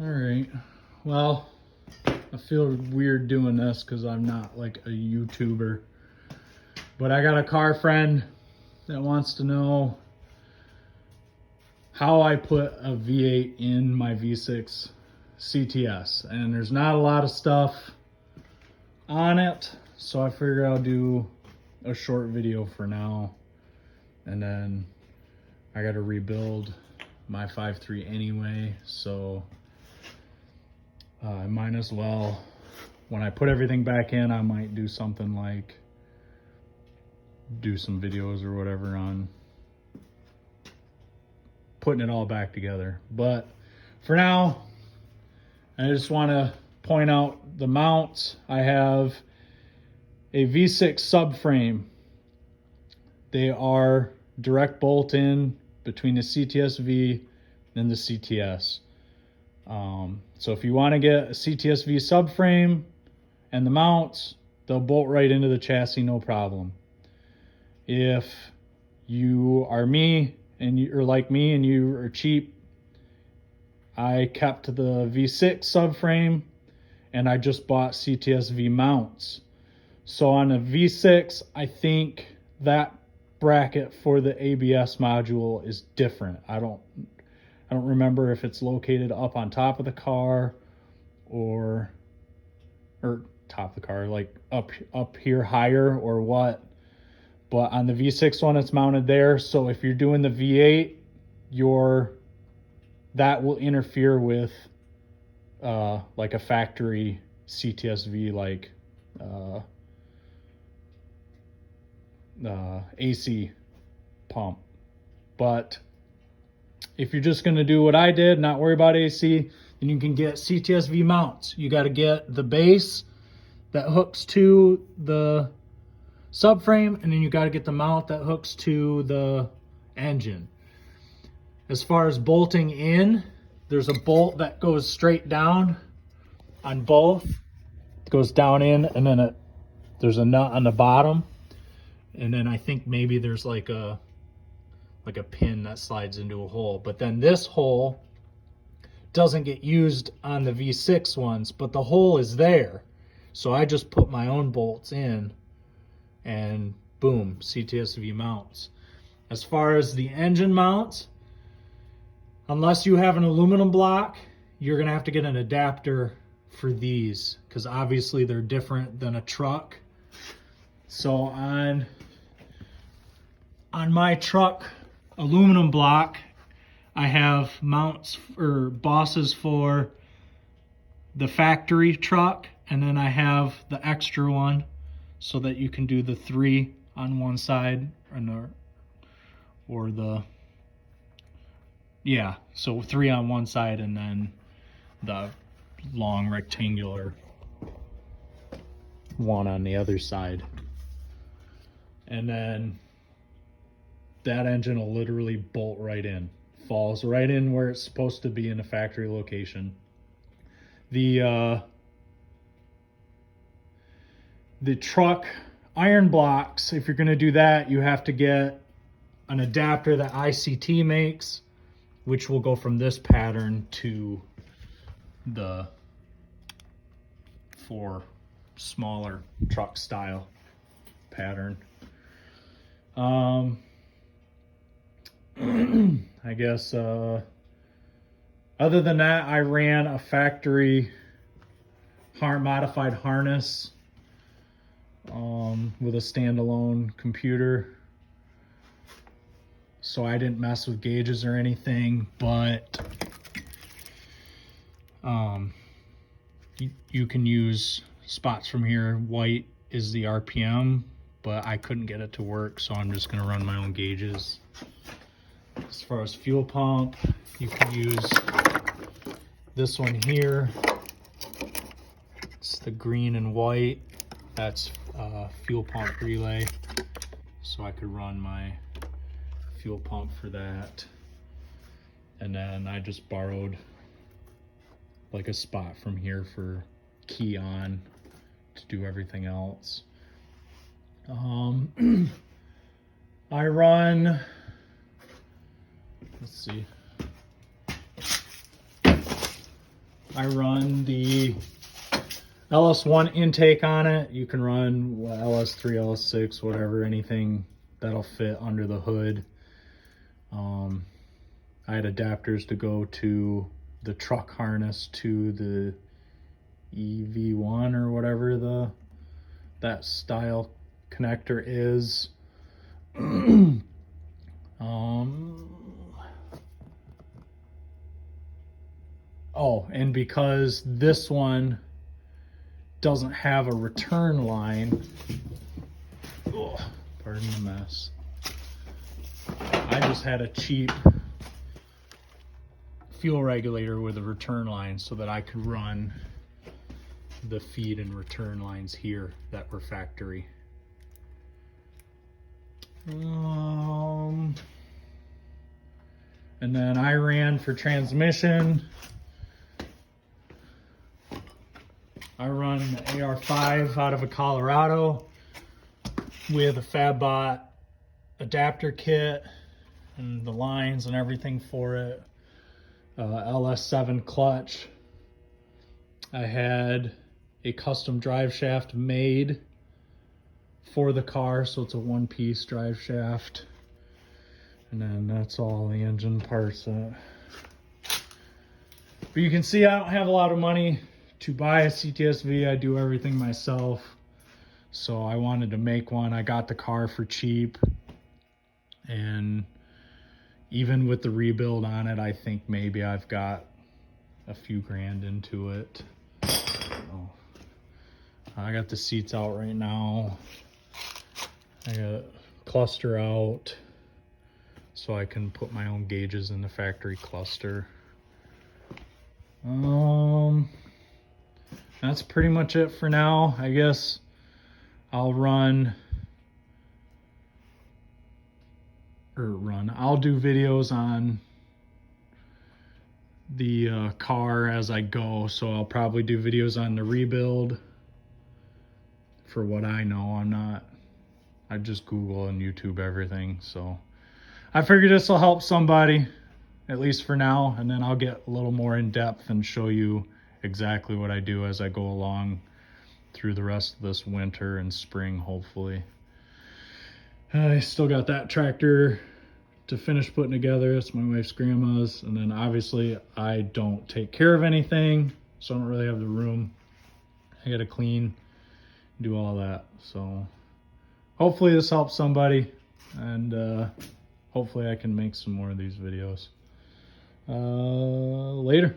All right. Well, I feel weird doing this because I'm not like a YouTuber. But I got a car friend that wants to know how I put a V8 in my V6 CTS. And there's not a lot of stuff on it. So I figure I'll do a short video for now. And then I got to rebuild my 5.3 anyway. So I might as well, when I put everything back in, I might do something like do some videos or whatever on putting it all back together. But for now, I just want to point out the mounts. I have a V6 subframe. They are direct bolt in between the CTS-V and the CTS. So if you want to get a CTS-V subframe and the mounts, they'll bolt right into the chassis, no problem. If you are me and you're like me and you are cheap, I kept the V6 subframe and I just bought CTS-V mounts. So on a V6, I think that bracket for the ABS module is different. I don't remember if it's located up on top of the car or top of the car, like up here higher or what. But on the V6 one, it's mounted there. So if you're doing the V8, that will interfere with like a factory CTS-V, like AC pump. But if you're just going to do what I did, not worry about AC, then you can get CTS-V mounts. You got to get the base that hooks to the subframe, and then you got to get the mount that hooks to the engine. As far as bolting in, there's a bolt that goes straight down on both. It goes down in, and then there's a nut on the bottom. And then I think maybe there's like a pin that slides into a hole. But then this hole doesn't get used on the V6 ones, but the hole is there. So I just put my own bolts in and boom, CTS-V mounts. As far as the engine mounts, unless you have an aluminum block, you're gonna have to get an adapter for these because obviously they're different than a truck. So on my truck aluminum block, I have mounts or bosses for the factory truck, and then I have the extra one so that you can do the 3 on one side so 3 on one side and then the long rectangular one on the other side. And then that engine will literally bolt right in, falls right in where it's supposed to be in a factory location. The truck iron blocks, if you're going to do that, you have to get an adapter that ICT makes, which will go from this pattern to the 4 smaller truck style pattern. I guess other than that, I ran a factory modified harness with a standalone computer, so I didn't mess with gauges or anything. But you can use spots from here. White is the RPM, but I couldn't get it to work, so I'm just going to run my own gauges. As far as fuel pump, you can use this one here. It's the green and white. That's fuel pump relay, so I could run my fuel pump for that. And then I just borrowed like a spot from here for key on to do everything else. I run, let's see, I run the LS1 intake on it. You can run LS3, LS6, whatever, anything that'll fit under the hood. I had adapters to go to the truck harness to the EV1 or whatever that style connector is. Oh, and because this one doesn't have a return line, pardon the mess, I just had a cheap fuel regulator with a return line so that I could run the feed and return lines here that were factory. And then I ran for transmission. I run the AR5 out of a Colorado with a FabBot adapter kit and the lines and everything for it. LS7 clutch. I had a custom drive shaft made for the car, so it's a one-piece drive shaft. And then that's all the engine parts. But you can see I don't have a lot of money to buy a CTSV. I do everything myself. So I wanted to make one. I got the car for cheap. And even with the rebuild on it, I think maybe I've got a few grand into it. So I got the seats out right now. I got cluster out so I can put my own gauges in the factory cluster. That's pretty much it for now. I guess I'll do videos on the car as I go. So I'll probably do videos on the rebuild. For what I know, I just Google and YouTube everything. So I figured this will help somebody, at least for now. And then I'll get a little more in depth and show you exactly what I do as I go along through the rest of this winter and spring, hopefully. I still got that tractor to finish putting together. It's my wife's grandma's. And then obviously I don't take care of anything, so I don't really have the room. I gotta clean, do all that. So hopefully this helps somebody, and hopefully I can make some more of these videos. Later.